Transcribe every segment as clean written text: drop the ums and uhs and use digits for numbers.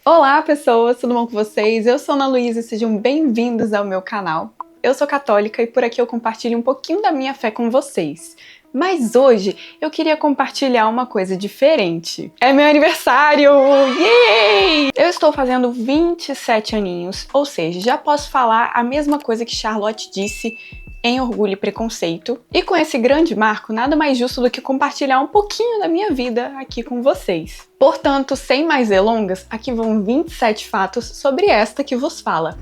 Olá pessoas, tudo bom com vocês? Eu sou Ana Luísa e sejam bem-vindos ao meu canal. Eu sou católica e por aqui eu compartilho um pouquinho da minha fé com vocês. Mas hoje eu queria compartilhar uma coisa diferente. É meu aniversário! Yay! Eu estou fazendo 27 aninhos, ou seja, já posso falar a mesma coisa que Charlotte disse em Orgulho e Preconceito. E com esse grande marco, nada mais justo do que compartilhar um pouquinho da minha vida aqui com vocês. Portanto, sem mais delongas, aqui vão 27 fatos sobre esta que vos fala.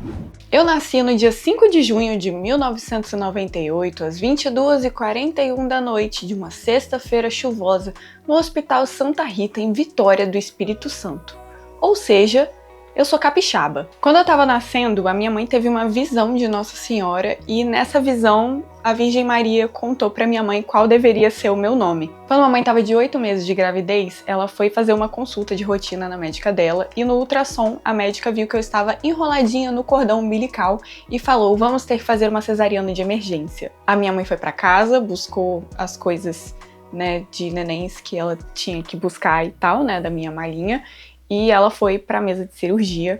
Eu nasci no dia 5 de junho de 1998, às 22h41 da noite de uma sexta-feira chuvosa, no Hospital Santa Rita, em Vitória do Espírito Santo. Ou seja, eu sou capixaba. Quando eu tava nascendo, a minha mãe teve uma visão de Nossa Senhora e nessa visão a Virgem Maria contou pra minha mãe qual deveria ser o meu nome. Quando a mãe tava de 8 meses de gravidez, ela foi fazer uma consulta de rotina na médica dela e no ultrassom a médica viu que eu estava enroladinha no cordão umbilical e falou: vamos ter que fazer uma cesariana de emergência. A minha mãe foi pra casa, buscou as coisas, de nenéns que ela tinha que buscar e tal, da minha malinha. E ela foi pra mesa de cirurgia,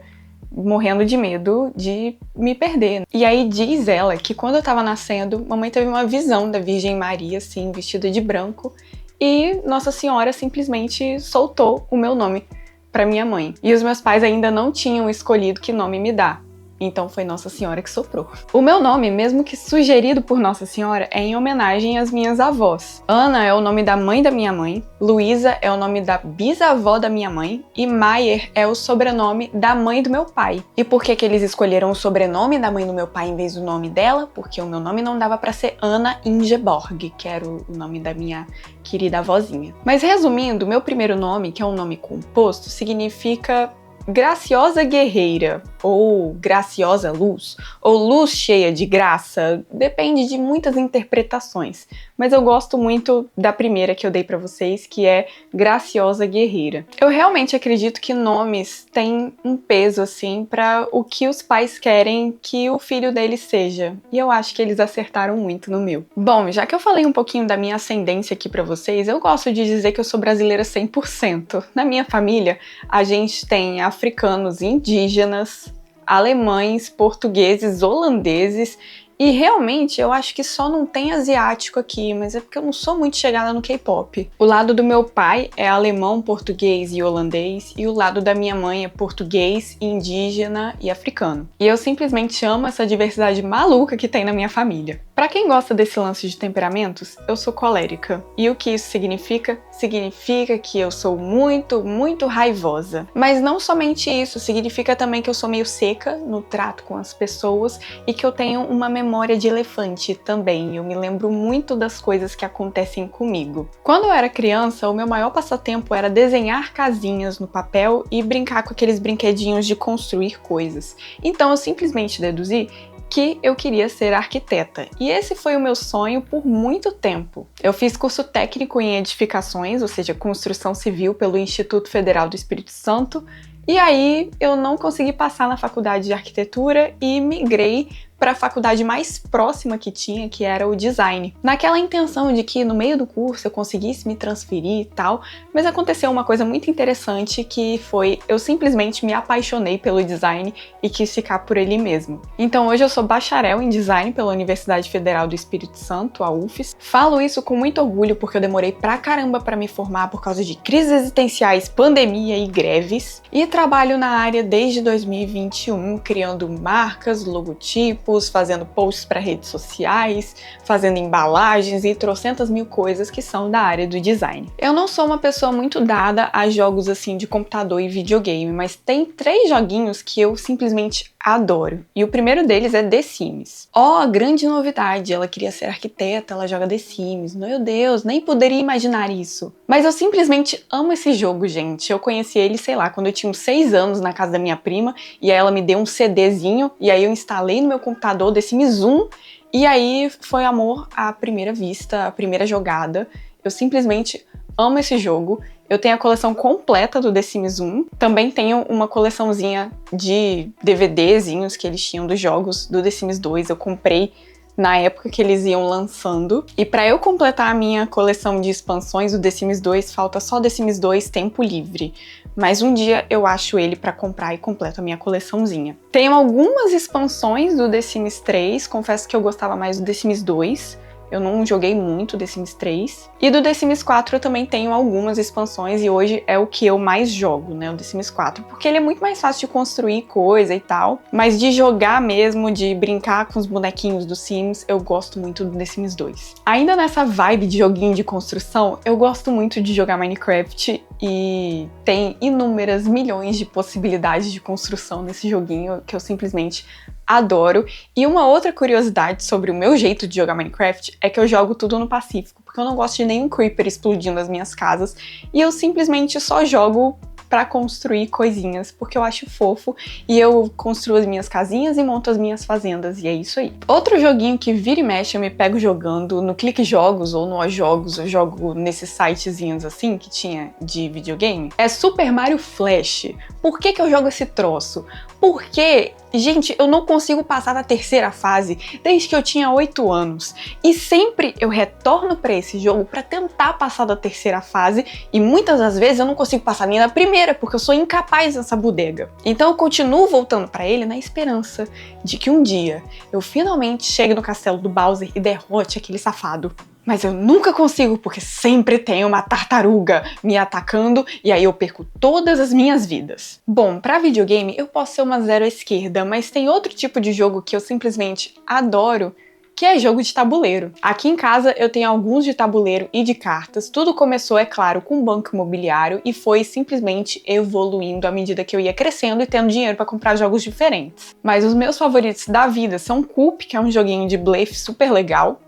morrendo de medo de me perder. E aí diz ela que quando eu tava nascendo, mamãe teve uma visão da Virgem Maria, assim, vestida de branco, e Nossa Senhora simplesmente soltou o meu nome pra minha mãe. E os meus pais ainda não tinham escolhido que nome me dar. Então foi Nossa Senhora que soprou. O meu nome, mesmo que sugerido por Nossa Senhora, é em homenagem às minhas avós. Ana é o nome da mãe da minha mãe, Luísa é o nome da bisavó da minha mãe e Maier é o sobrenome da mãe do meu pai. E por que eles escolheram o sobrenome da mãe do meu pai em vez do nome dela? Porque o meu nome não dava pra ser Ana Ingeborg, que era o nome da minha querida avózinha. Mas resumindo, meu primeiro nome, que é um nome composto, significa Graciosa Guerreira, ou Graciosa Luz, ou Luz Cheia de Graça, depende de muitas interpretações, mas eu gosto muito da primeira que eu dei pra vocês, que é Graciosa Guerreira. Eu realmente acredito que nomes têm um peso, assim, pra o que os pais querem que o filho deles seja, e eu acho que eles acertaram muito no meu. Bom, já que eu falei um pouquinho da minha ascendência aqui pra vocês, eu gosto de dizer que eu sou brasileira 100%. Na minha família, a gente tem africanos indígenas, alemães, portugueses, holandeses e realmente eu acho que só não tem asiático aqui, mas é porque eu não sou muito chegada no K-pop. O lado do meu pai é alemão, português e holandês e o lado da minha mãe é português, indígena e africano. E eu simplesmente amo essa diversidade maluca que tem na minha família. Pra quem gosta desse lance de temperamentos, eu sou colérica. E o que isso significa? Significa que eu sou muito, muito raivosa. Mas não somente isso, significa também que eu sou meio seca no trato com as pessoas e que eu tenho uma memória de elefante também. Eu me lembro muito das coisas que acontecem comigo. Quando eu era criança, o meu maior passatempo era desenhar casinhas no papel e brincar com aqueles brinquedinhos de construir coisas. Então eu simplesmente deduzi que eu queria ser arquiteta. E esse foi o meu sonho por muito tempo. Eu fiz curso técnico em edificações, ou seja, construção civil pelo Instituto Federal do Espírito Santo, e aí eu não consegui passar na faculdade de arquitetura e migrei para a faculdade mais próxima que tinha, que era o design. Naquela intenção de que no meio do curso eu conseguisse me transferir e tal, mas aconteceu uma coisa muito interessante que foi eu simplesmente me apaixonei pelo design e quis ficar por ele mesmo. Então hoje eu sou bacharel em design pela Universidade Federal do Espírito Santo, a UFES. Falo isso com muito orgulho porque eu demorei pra caramba para me formar por causa de crises existenciais, pandemia e greves. E trabalho na área desde 2021, criando marcas, logotipos, fazendo posts para redes sociais, fazendo embalagens e trocentas mil coisas que são da área do design. Eu não sou uma pessoa muito dada a jogos assim de computador e videogame, mas tem 3 joguinhos que eu simplesmente adoro. E o primeiro deles é The Sims. Ó, grande novidade, ela queria ser arquiteta, ela joga The Sims. Meu Deus, nem poderia imaginar isso. Mas eu simplesmente amo esse jogo, gente. Eu conheci ele, sei lá, quando eu tinha uns 6 anos na casa da minha prima, e aí ela me deu um CDzinho, e aí eu instalei no meu computador The Sims 1, e aí foi amor à primeira vista, à primeira jogada. Eu simplesmente amo esse jogo. Eu tenho a coleção completa do The Sims 1. Também tenho uma coleçãozinha de DVDzinhos que eles tinham dos jogos do The Sims 2. Eu comprei na época que eles iam lançando. E para eu completar a minha coleção de expansões do The Sims 2, falta só The Sims 2 Tempo Livre. mas um dia eu acho ele pra comprar e completo a minha coleçãozinha. Tenho algumas expansões do The Sims 3, confesso que eu gostava mais do The Sims 2. Eu não joguei muito The Sims 3. E do The Sims 4 eu também tenho algumas expansões e hoje é o que eu mais jogo, né, o The Sims 4. Porque ele é muito mais fácil de construir coisa e tal. Mas de jogar mesmo, de brincar com os bonequinhos do Sims, eu gosto muito do The Sims 2. Ainda nessa vibe de joguinho de construção, eu gosto muito de jogar Minecraft e tem inúmeras milhões de possibilidades de construção nesse joguinho que eu simplesmente adoro. E uma outra curiosidade sobre o meu jeito de jogar Minecraft é que eu jogo tudo no Pacífico, porque eu não gosto de nenhum creeper explodindo as minhas casas e eu simplesmente só jogo pra construir coisinhas, porque eu acho fofo e eu construo as minhas casinhas e monto as minhas fazendas, e é isso aí. Outro joguinho que vira e mexe eu me pego jogando no Clique Jogos ou no Ó Jogos, eu jogo nesses sitezinhos assim que tinha de videogame, é Super Mario Flash. Por que que eu jogo esse troço? Porque, gente, eu não consigo passar da terceira fase desde que eu tinha 8 anos. E sempre eu retorno pra esse jogo pra tentar passar da terceira fase e muitas das vezes eu não consigo passar nem na primeira, porque eu sou incapaz dessa bodega. Então eu continuo voltando pra ele na esperança de que um dia eu finalmente chegue no castelo do Bowser e derrote aquele safado. Mas eu nunca consigo, porque sempre tem uma tartaruga me atacando e aí eu perco todas as minhas vidas. Bom, pra videogame eu posso ser uma zero à esquerda, mas tem outro tipo de jogo que eu simplesmente adoro, que é jogo de tabuleiro. Aqui em casa eu tenho alguns de tabuleiro e de cartas. Tudo começou, é claro, com o banco imobiliário e foi simplesmente evoluindo à medida que eu ia crescendo e tendo dinheiro pra comprar jogos diferentes. Mas os meus favoritos da vida são Coup, que é um joguinho de blefe super legal,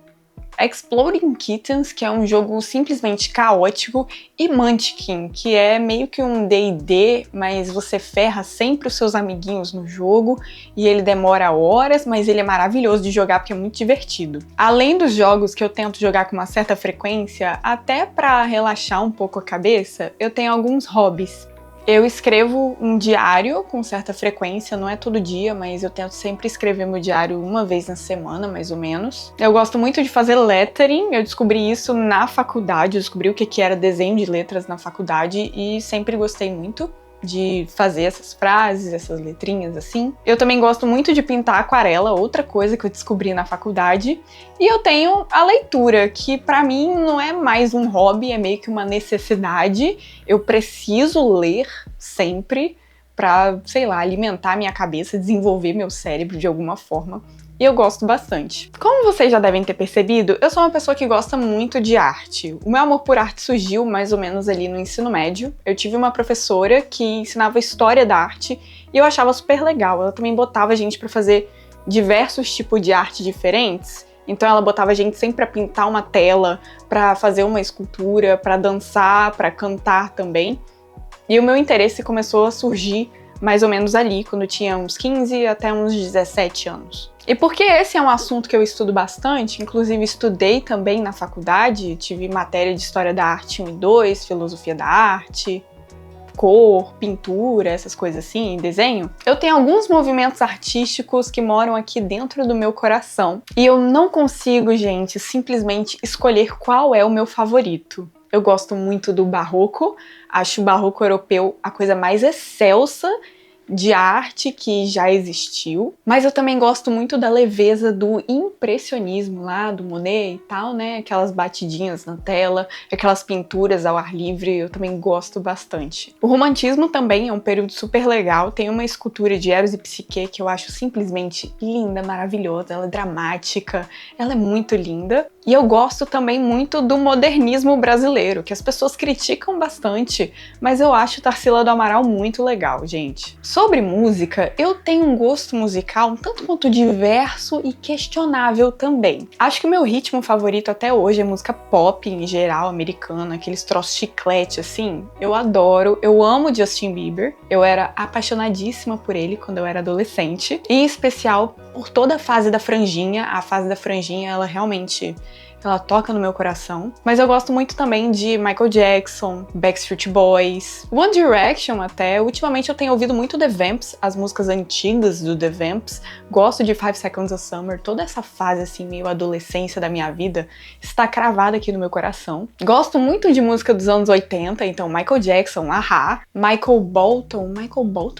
Exploding Kittens, que é um jogo simplesmente caótico, e Munchkin, que é meio que um D&D, mas você ferra sempre os seus amiguinhos no jogo, e ele demora horas, mas ele é maravilhoso de jogar porque é muito divertido. Além dos jogos que eu tento jogar com uma certa frequência, até pra relaxar um pouco a cabeça, eu tenho alguns hobbies. Eu escrevo um diário com certa frequência, não é todo dia, mas eu tento sempre escrever meu diário uma vez na semana, mais ou menos. Eu gosto muito de fazer lettering, eu descobri isso na faculdade, eu descobri o que era desenho de letras na faculdade e sempre gostei muito de fazer essas frases, essas letrinhas assim. Eu também gosto muito de pintar aquarela, outra coisa que eu descobri na faculdade. E eu tenho a leitura, que pra mim não é mais um hobby, é meio que uma necessidade. Eu preciso ler sempre pra, sei lá, alimentar minha cabeça, desenvolver meu cérebro de alguma forma. E eu gosto bastante. Como vocês já devem ter percebido, eu sou uma pessoa que gosta muito de arte. O meu amor por arte surgiu mais ou menos ali no ensino médio. Eu tive uma professora que ensinava história da arte e eu achava super legal. Ela também botava a gente pra fazer diversos tipos de arte diferentes. Então ela botava a gente sempre pra pintar uma tela, pra fazer uma escultura, pra dançar, pra cantar também. E o meu interesse começou a surgir mais ou menos ali, quando eu tinha uns 15 até uns 17 anos. E porque esse é um assunto que eu estudo bastante, inclusive estudei também na faculdade, tive matéria de História da Arte 1 e 2, Filosofia da Arte, cor, pintura, essas coisas assim, desenho, eu tenho alguns movimentos artísticos que moram aqui dentro do meu coração. E eu não consigo, gente, simplesmente escolher qual é o meu favorito. Eu gosto muito do barroco, acho o barroco europeu a coisa mais excelsa de arte que já existiu, mas eu também gosto muito da leveza do impressionismo lá, do Monet e tal, né? Aquelas batidinhas na tela, aquelas pinturas ao ar livre, eu também gosto bastante. O romantismo também é um período super legal, tem uma escultura de Eros e Psique que eu acho simplesmente linda, maravilhosa, ela é dramática, ela é muito linda. E eu gosto também muito do modernismo brasileiro, que as pessoas criticam bastante, mas eu acho Tarsila do Amaral muito legal, gente. Sobre música, eu tenho um gosto musical um tanto quanto diverso e questionável também. Acho que o meu ritmo favorito até hoje é música pop em geral, americana, aqueles troços chiclete assim. Eu adoro, eu amo Justin Bieber. Eu era apaixonadíssima por ele quando eu era adolescente, em especial por toda a fase da franjinha. A fase da franjinha, ela realmente ela toca no meu coração. Mas eu gosto muito também de Michael Jackson, Backstreet Boys, One Direction até. Ultimamente eu tenho ouvido muito The Vamps, as músicas antigas do The Vamps. Gosto de 5 Seconds of Summer, toda essa fase assim, meio adolescência da minha vida, está cravada aqui no meu coração. Gosto muito de música dos anos 80, então Michael Jackson, A.H.A., Michael Bolton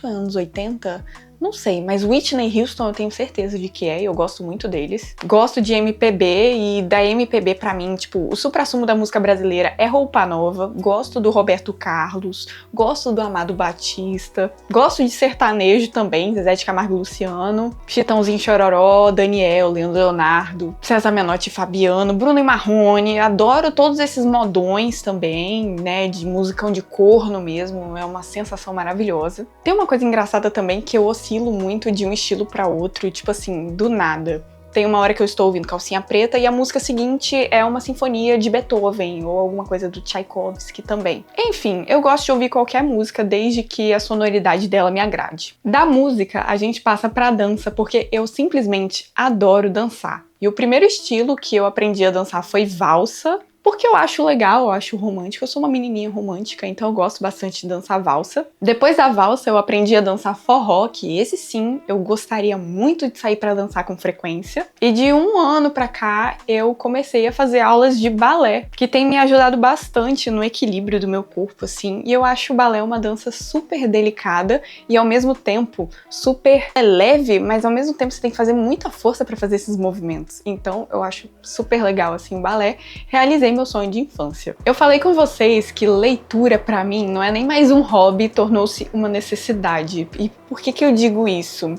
é anos 80? Não sei, mas Whitney Houston eu tenho certeza de que é, e eu gosto muito deles. Gosto de MPB, e da MPB pra mim, tipo, o suprassumo da música brasileira é Roupa Nova. Gosto do Roberto Carlos, gosto do Amado Batista, gosto de sertanejo também, Zezé de Camargo e Luciano, Chitãozinho Chororó, Daniel, Leandro Leonardo, César Menotti e Fabiano, Bruno e Marrone. Adoro todos esses modões também, né, de musicão de corno mesmo, é uma sensação maravilhosa. Tem uma coisa engraçada também que eu oscilo muito de um estilo pra outro, tipo assim, do nada. Tem uma hora que eu estou ouvindo Calcinha Preta e a música seguinte é uma sinfonia de Beethoven ou alguma coisa do Tchaikovsky também. Enfim, eu gosto de ouvir qualquer música desde que a sonoridade dela me agrade. Da música, a gente passa pra dança porque eu simplesmente adoro dançar. E o primeiro estilo que eu aprendi a dançar foi valsa, porque eu acho legal, eu acho romântico, eu sou uma menininha romântica, então eu gosto bastante de dançar valsa. Depois da valsa eu aprendi a dançar forró, que esse sim, eu gostaria muito de sair pra dançar com frequência. E de um ano pra cá eu comecei a fazer aulas de balé, que tem me ajudado bastante no equilíbrio do meu corpo, assim. E eu acho o balé uma dança super delicada e ao mesmo tempo super leve, mas ao mesmo tempo você tem que fazer muita força pra fazer esses movimentos. Então eu acho super legal, assim, o balé. Realizei meu sonho de infância. Eu falei com vocês que leitura pra mim não é nem mais um hobby, tornou-se uma necessidade. E por que eu digo isso?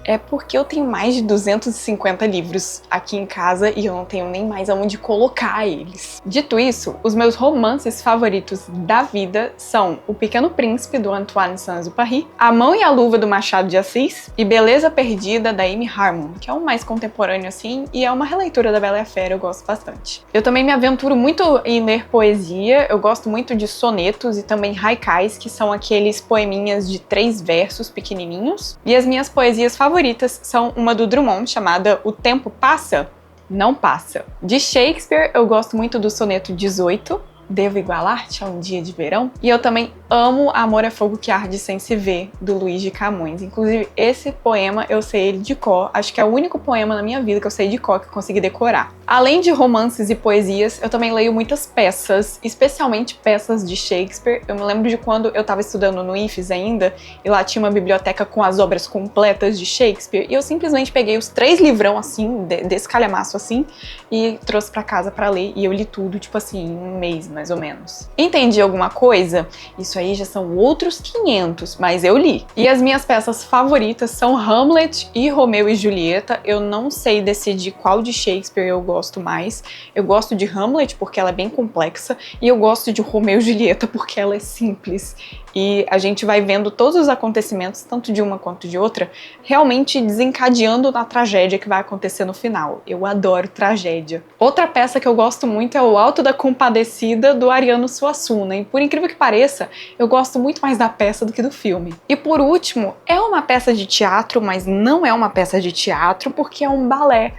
É porque eu tenho mais de 250 livros aqui em casa e eu não tenho nem mais aonde colocar eles. Dito isso, os meus romances favoritos da vida são O Pequeno Príncipe, do Antoine Saint-Exupéry, A Mão e a Luva, do Machado de Assis e Beleza Perdida, da Amy Harmon, que é um mais contemporâneo assim e é uma releitura da Bela e a Fera, eu gosto bastante. Eu também me aventuro muito em ler poesia, eu gosto muito de sonetos e também haikais, que são aqueles poeminhas de 3 versos pequenininhos. E as minhas poesias favoritas são uma do Drummond, chamada O Tempo Passa? Não Passa. De Shakespeare, eu gosto muito do soneto 18, Devo igualar-te a um dia de verão. E eu também amo Amor é Fogo que Arde Sem Se Ver, do Luís de Camões. Inclusive, esse poema eu sei ele de cor. Acho que é o único poema na minha vida que eu sei de cor, que eu consegui decorar. Além de romances e poesias, eu também leio muitas peças, especialmente peças de Shakespeare. Eu me lembro de quando eu tava estudando no IFES ainda, e lá tinha uma biblioteca com as obras completas de Shakespeare, e eu simplesmente peguei os 3 livrão assim, desse calhamaço assim, e trouxe pra casa pra ler, e eu li tudo, tipo assim, em um mês, mais ou menos. Entendi alguma coisa? Isso aí já são outros 500, mas eu li. E as minhas peças favoritas são Hamlet e Romeu e Julieta. Eu não sei decidir qual de Shakespeare eu gosto mais. Eu gosto de Hamlet porque ela é bem complexa e eu gosto de Romeu e Julieta porque ela é simples. E a gente vai vendo todos os acontecimentos, tanto de uma quanto de outra, realmente desencadeando na tragédia que vai acontecer no final. Eu adoro tragédia. Outra peça que eu gosto muito é O Alto da Compadecida, do Ariano Suassuna. E por incrível que pareça, eu gosto muito mais da peça do que do filme. E por último, é uma peça de teatro, mas não é uma peça de teatro porque é um balé.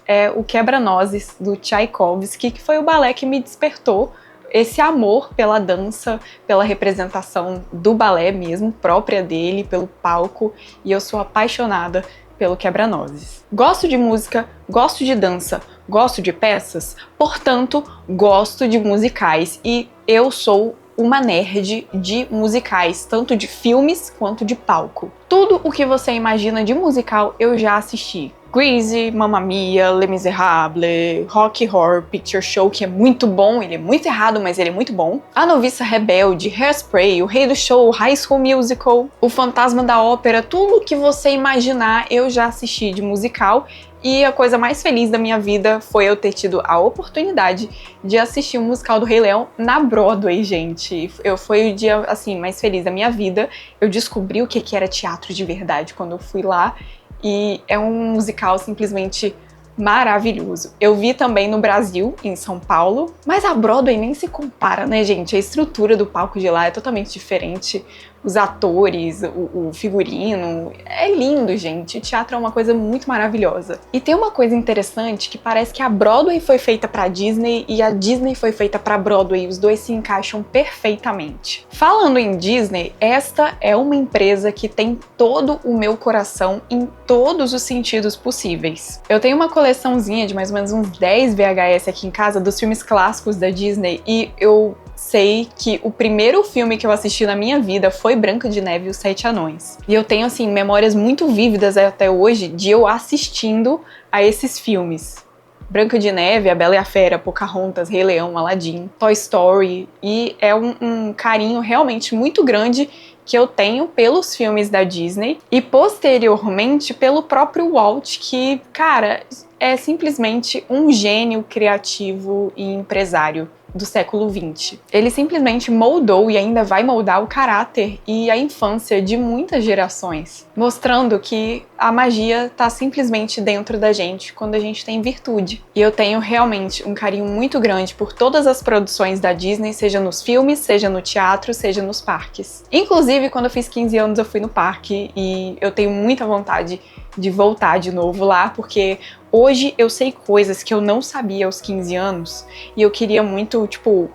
É o Quebra-Nozes, do Tchaikovsky, que foi o balé que me despertou esse amor pela dança, pela representação do balé mesmo, própria dele, pelo palco, e eu sou apaixonada pelo Quebra-Nozes. Gosto de música, gosto de dança, gosto de peças, portanto, gosto de musicais, e eu sou uma nerd de musicais, tanto de filmes quanto de palco. Tudo o que você imagina de musical eu já assisti. Grease, Mamma Mia, Les Miserables, Rocky Horror Picture Show, que é muito bom, ele é muito errado, mas ele é muito bom. A Noviça Rebelde, Hairspray, O Rei do Show, High School Musical, O Fantasma da Ópera, tudo que você imaginar eu já assisti de musical. E a coisa mais feliz da minha vida foi eu ter tido a oportunidade de assistir o musical do Rei Leão na Broadway, gente. Foi o dia, assim, mais feliz da minha vida. Eu descobri o que era teatro de verdade quando eu fui lá. E é um musical simplesmente maravilhoso. Eu vi também no Brasil, em São Paulo, mas a Broadway nem se compara, né, gente? A estrutura do palco de lá é totalmente diferente. os atores, o figurino. É lindo, gente. O teatro é uma coisa muito maravilhosa. E tem uma coisa interessante que parece que a Broadway foi feita pra Disney e a Disney foi feita pra Broadway. Os dois se encaixam perfeitamente. Falando em Disney, esta é uma empresa que tem todo o meu coração em todos os sentidos possíveis. Eu tenho uma coleçãozinha de mais ou menos uns 10 VHS aqui em casa dos filmes clássicos da Disney e eu sei que o primeiro filme que eu assisti na minha vida foi Branca de Neve e os Sete Anões. E eu tenho, assim, memórias muito vívidas até hoje de eu assistindo a esses filmes. Branca de Neve, A Bela e a Fera, Pocahontas, Rei Leão, Aladdin, Toy Story. E é um carinho realmente muito grande que eu tenho pelos filmes da Disney e posteriormente pelo próprio Walt, que, cara, é simplesmente um gênio criativo e empresário do século XX. Ele simplesmente moldou e ainda vai moldar o caráter e a infância de muitas gerações, mostrando que a magia tá simplesmente dentro da gente quando a gente tem virtude. E eu tenho realmente um carinho muito grande por todas as produções da Disney, seja nos filmes, seja no teatro, seja nos parques. Inclusive, quando eu fiz 15 anos, eu fui no parque e eu tenho muita vontade de voltar de novo lá, porque hoje eu sei coisas que eu não sabia aos 15 anos e eu queria muito, tipo,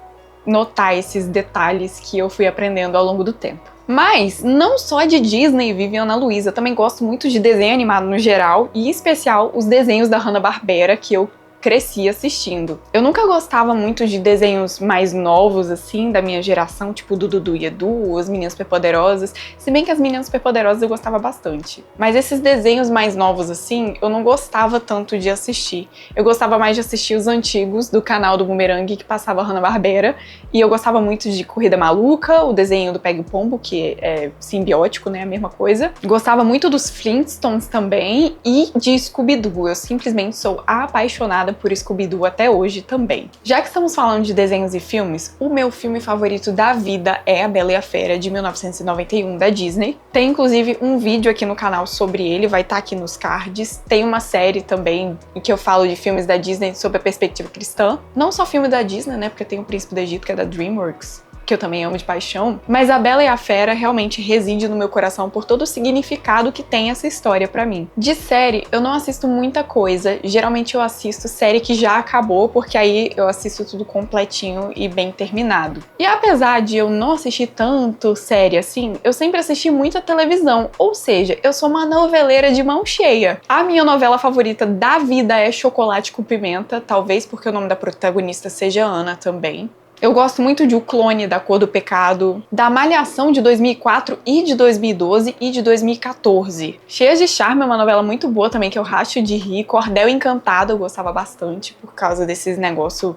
notar esses detalhes que eu fui aprendendo ao longo do tempo. Mas não só de Disney vive Ana Luísa, eu também gosto muito de desenho animado no geral e em especial os desenhos da Hanna-Barbera que eu cresci assistindo. Eu nunca gostava muito de desenhos mais novos, assim, da minha geração, tipo do Dudu e Edu, As Meninas Superpoderosas, se bem que As Meninas Superpoderosas eu gostava bastante. Mas esses desenhos mais novos, assim, eu não gostava tanto de assistir. Eu gostava mais de assistir os antigos do canal do Boomerang, que passava Hanna-Barbera, e eu gostava muito de Corrida Maluca, o desenho do Pega o Pombo, que é simbiótico, né, a mesma coisa. Gostava muito dos Flintstones também, e de Scooby-Doo. Eu simplesmente sou apaixonada por Scooby-Doo até hoje também. Já que estamos falando de desenhos e filmes, o meu filme favorito da vida é A Bela e a Fera, de 1991, da Disney. Tem inclusive um vídeo aqui no canal sobre ele, vai estar aqui nos cards. Tem uma série também em que eu falo de filmes da Disney sob a perspectiva cristã. Não só filme da Disney, né, porque tem o Príncipe do Egito, que é da DreamWorks, que eu também amo de paixão, mas A Bela e a Fera realmente reside no meu coração por todo o significado que tem essa história pra mim. De série, eu não assisto muita coisa, geralmente eu assisto série que já acabou, porque aí eu assisto tudo completinho e bem terminado. E apesar de eu não assistir tanto série assim, eu sempre assisti muita televisão, ou seja, eu sou uma noveleira de mão cheia. A minha novela favorita da vida é Chocolate com Pimenta, talvez porque o nome da protagonista seja Ana também. Eu gosto muito de O Clone, da Cor do Pecado, da Malhação de 2004 e de 2012 e de 2014. Cheias de Charme é uma novela muito boa também, que eu racho de rir. Cordel Encantado eu gostava bastante, por causa desses negócios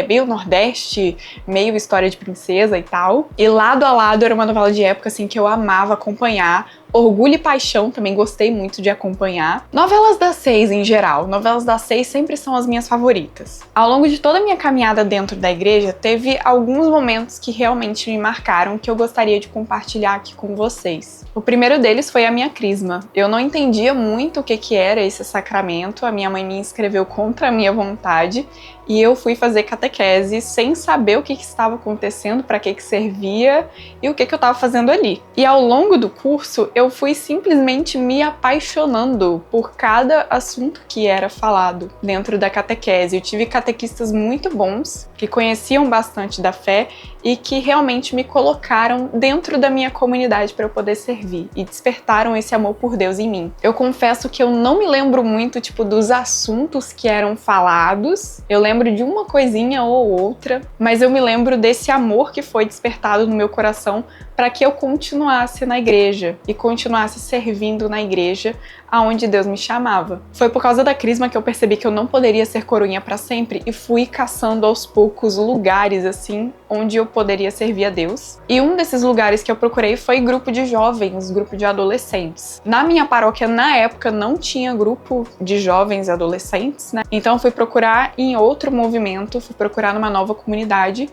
meio Nordeste, meio história de princesa e tal. E Lado a Lado era uma novela de época assim que eu amava acompanhar. Orgulho e Paixão também gostei muito de acompanhar. Novelas das 6 em geral. Novelas das 6 sempre são as minhas favoritas. Ao longo de toda a minha caminhada dentro da igreja, teve alguns momentos que realmente me marcaram que eu gostaria de compartilhar aqui com vocês. O primeiro deles foi a minha crisma. Eu não entendia muito o que era esse sacramento, a minha mãe me inscreveu contra a minha vontade e eu fui fazer catequese sem saber o que estava acontecendo, para que servia e o que eu estava fazendo ali. E ao longo do curso, eu fui simplesmente me apaixonando por cada assunto que era falado dentro da catequese. Eu tive catequistas muito bons, que conheciam bastante da fé e que realmente me colocaram dentro da minha comunidade para eu poder servir e despertaram esse amor por Deus em mim. Eu confesso que eu não me lembro muito, tipo, dos assuntos que eram falados. Eu lembro de uma coisinha ou outra, mas eu me lembro desse amor que foi despertado no meu coração para que eu continuasse na igreja e continuasse servindo na igreja aonde Deus me chamava. Foi por causa da crisma que eu percebi que eu não poderia ser coroinha para sempre e fui caçando aos poucos lugares assim onde eu poderia servir a Deus. E um desses lugares que eu procurei foi grupo de jovens, grupo de adolescentes. Na minha paróquia, na época, não tinha grupo de jovens e adolescentes, né? Então eu fui procurar em outro movimento, fui procurar numa nova comunidade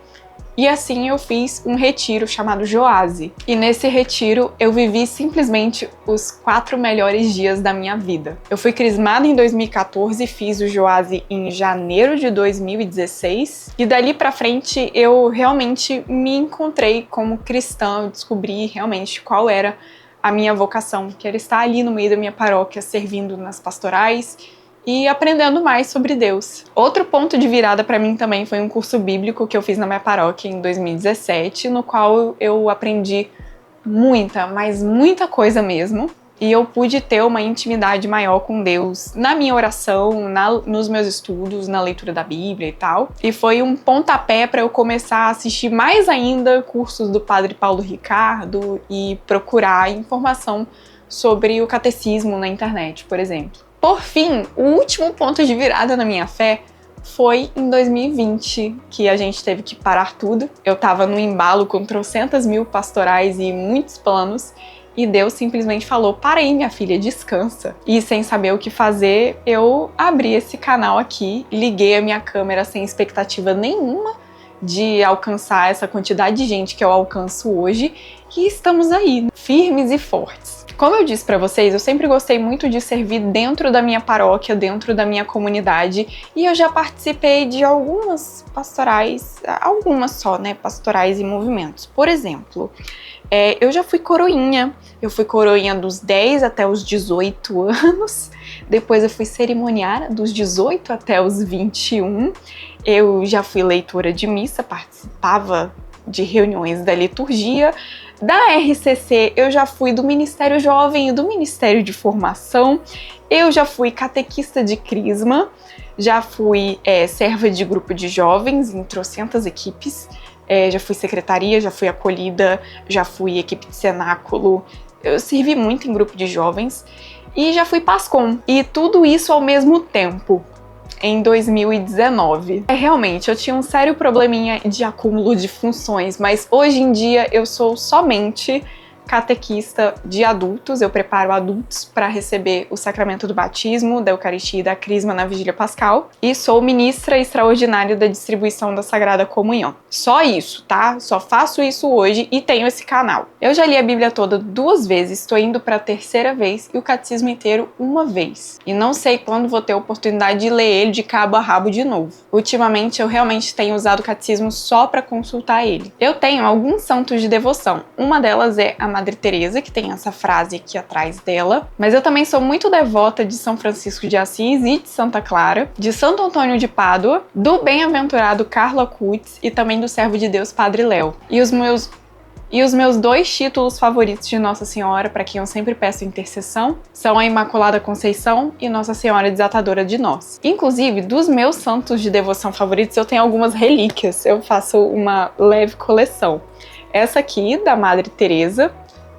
E assim eu fiz um retiro chamado Joase. E nesse retiro eu vivi simplesmente os 4 melhores dias da minha vida. Eu fui crismada em 2014, fiz o Joase em janeiro de 2016. E dali pra frente eu realmente me encontrei como cristã, eu descobri realmente qual era a minha vocação, que era estar ali no meio da minha paróquia, servindo nas pastorais e aprendendo mais sobre Deus. Outro ponto de virada para mim também foi um curso bíblico que eu fiz na minha paróquia em 2017, no qual eu aprendi muita, mas muita coisa mesmo. E eu pude ter uma intimidade maior com Deus na minha oração, nos meus estudos, na leitura da Bíblia e tal. E foi um pontapé para eu começar a assistir mais ainda cursos do Padre Paulo Ricardo e procurar informação sobre o catecismo na internet, por exemplo. Por fim, o último ponto de virada na minha fé foi em 2020, que a gente teve que parar tudo. Eu tava no embalo com trocentas mil pastorais e muitos planos, e Deus simplesmente falou: para aí, minha filha, descansa. E sem saber o que fazer, eu abri esse canal aqui, liguei a minha câmera sem expectativa nenhuma de alcançar essa quantidade de gente que eu alcanço hoje, e estamos aí, firmes e fortes. Como eu disse pra vocês, eu sempre gostei muito de servir dentro da minha paróquia, dentro da minha comunidade, e eu já participei de algumas pastorais, algumas só, né, pastorais e movimentos. Por exemplo, eu já fui coroinha, eu fui coroinha dos 10 até os 18 anos, depois eu fui cerimoniária dos 18 até os 21, eu já fui leitora de missa, participava de reuniões da liturgia. Da RCC eu já fui do Ministério Jovem e do Ministério de Formação, eu já fui catequista de crisma, já fui serva de grupo de jovens em trocentas equipes, já fui secretaria, já fui acolhida, já fui equipe de cenáculo, eu servi muito em grupo de jovens e já fui pascom. E tudo isso ao mesmo tempo. Em 2019. Realmente, eu tinha um sério probleminha de acúmulo de funções, mas hoje em dia eu sou somente catequista de adultos, eu preparo adultos para receber o sacramento do batismo, da Eucaristia e da Crisma na Vigília Pascal, e sou ministra extraordinária da distribuição da Sagrada Comunhão. Só isso, tá? Só faço isso hoje e tenho esse canal. Eu já li a Bíblia toda 2 vezes, estou indo para a 3ª vez e o catecismo inteiro 1 vez. E não sei quando vou ter a oportunidade de ler ele de cabo a rabo de novo. Ultimamente eu realmente tenho usado o catecismo só para consultar ele. Eu tenho alguns santos de devoção. Uma delas é a Madre Teresa, que tem essa frase aqui atrás dela, mas eu também sou muito devota de São Francisco de Assis e de Santa Clara, de Santo Antônio de Pádua, do bem-aventurado Carlo Acutis e também do servo de Deus Padre Léo. E os meus 2 títulos favoritos de Nossa Senhora, para quem eu sempre peço intercessão, são a Imaculada Conceição e Nossa Senhora Desatadora de Nós. Inclusive, dos meus santos de devoção favoritos, eu tenho algumas relíquias, eu faço uma leve coleção. Essa aqui, da Madre Teresa,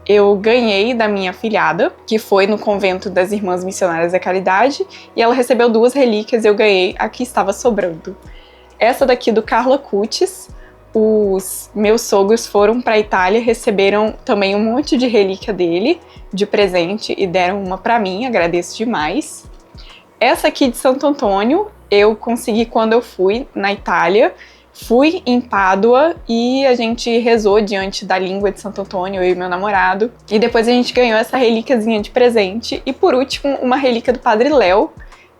eu ganhei da minha afilhada, que foi no convento das Irmãs Missionárias da Caridade, e ela recebeu 2 relíquias e eu ganhei a que estava sobrando. Essa daqui do Carlo Acutis, os meus sogros foram para a Itália, receberam também um monte de relíquia dele, de presente, e deram uma para mim, agradeço demais. Essa aqui de Santo Antônio, eu consegui quando eu fui na Itália, fui em Pádua e a gente rezou diante da língua de Santo Antônio, eu e meu namorado, e depois a gente ganhou essa relíquiazinha de presente, e por último, uma relíquia do Padre Léo,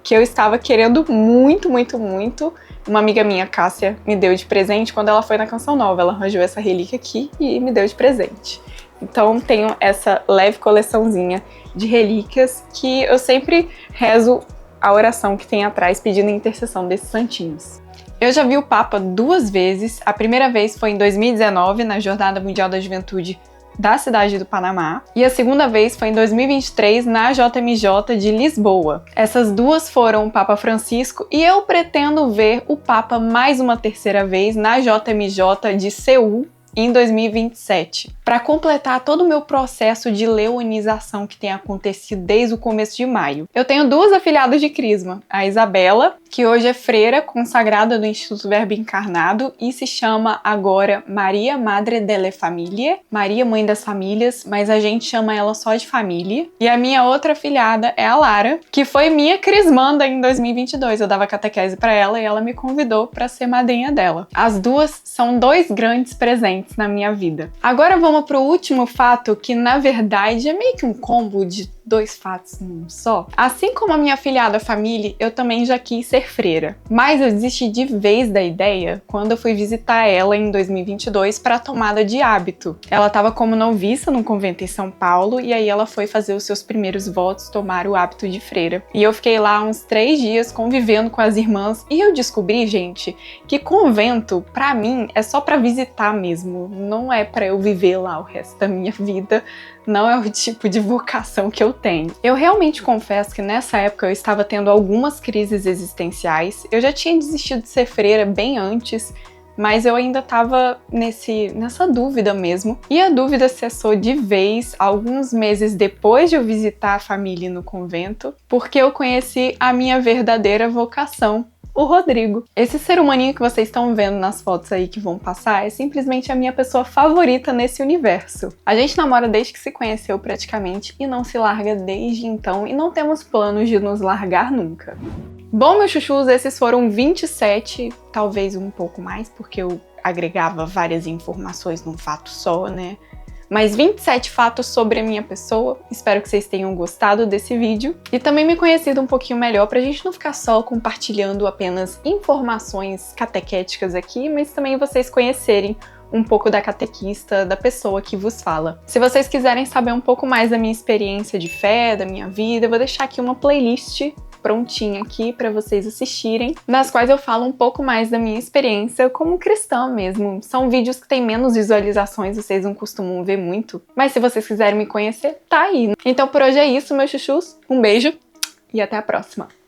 que eu estava querendo muito, muito, muito. Uma amiga minha, Cássia, me deu de presente quando ela foi na Canção Nova. Ela arranjou essa relíquia aqui e me deu de presente. Então tenho essa leve coleçãozinha de relíquias que eu sempre rezo a oração que tem atrás pedindo a intercessão desses santinhos. Eu já vi o Papa 2 vezes. A primeira vez foi em 2019, na Jornada Mundial da Juventude da cidade do Panamá, e a segunda vez foi em 2023 na JMJ de Lisboa. Essas 2 foram o Papa Francisco e eu pretendo ver o Papa mais uma 3ª vez na JMJ de Seul, em 2027, para completar todo o meu processo de leonização que tem acontecido desde o começo de maio. Eu tenho duas afilhadas de Crisma, a Isabela, que hoje é freira consagrada do Instituto Verbo Encarnado e se chama agora Maria Madre delle Famiglie, Maria Mãe das Famílias, mas a gente chama ela só de família. E a minha outra afilhada é a Lara, que foi minha crismanda em 2022. Eu dava catequese para ela e ela me convidou para ser madrinha dela. As duas são dois grandes presentes na minha vida. Agora vamos pro último fato, que na verdade é meio que um combo de dois fatos num só. Assim como a minha afilhada família, eu também já quis ser freira. Mas eu desisti de vez da ideia quando eu fui visitar ela em 2022 para a tomada de hábito. Ela estava como noviça num convento em São Paulo e aí ela foi fazer os seus primeiros votos, tomar o hábito de freira. E eu fiquei lá uns 3 dias convivendo com as irmãs e eu descobri, gente, que convento, pra mim, é só pra visitar mesmo. Não é pra eu viver lá o resto da minha vida. Não é o tipo de vocação que eu tenho. Eu realmente confesso que nessa época eu estava tendo algumas crises existenciais. Eu já tinha desistido de ser freira bem antes, mas eu ainda estava nessa dúvida mesmo. E a dúvida cessou de vez alguns meses depois de eu visitar a família no convento, porque eu conheci a minha verdadeira vocação, o Rodrigo. Esse ser humaninho que vocês estão vendo nas fotos aí que vão passar é simplesmente a minha pessoa favorita nesse universo. A gente namora desde que se conheceu praticamente e não se larga desde então e não temos planos de nos largar nunca. Bom, meus chuchus, esses foram 27, talvez um pouco mais, porque eu agregava várias informações num fato só, né? Mas 27 fatos sobre a minha pessoa. Espero que vocês tenham gostado desse vídeo e também me conhecido um pouquinho melhor pra gente não ficar só compartilhando apenas informações catequéticas aqui, mas também vocês conhecerem um pouco da catequista, da pessoa que vos fala. Se vocês quiserem saber um pouco mais da minha experiência de fé, da minha vida, eu vou deixar aqui uma playlist prontinha aqui para vocês assistirem, nas quais eu falo um pouco mais da minha experiência como cristã mesmo. São vídeos que têm menos visualizações, vocês não costumam ver muito, mas se vocês quiserem me conhecer, tá aí. Então por hoje é isso, meus chuchus. Um beijo e até a próxima!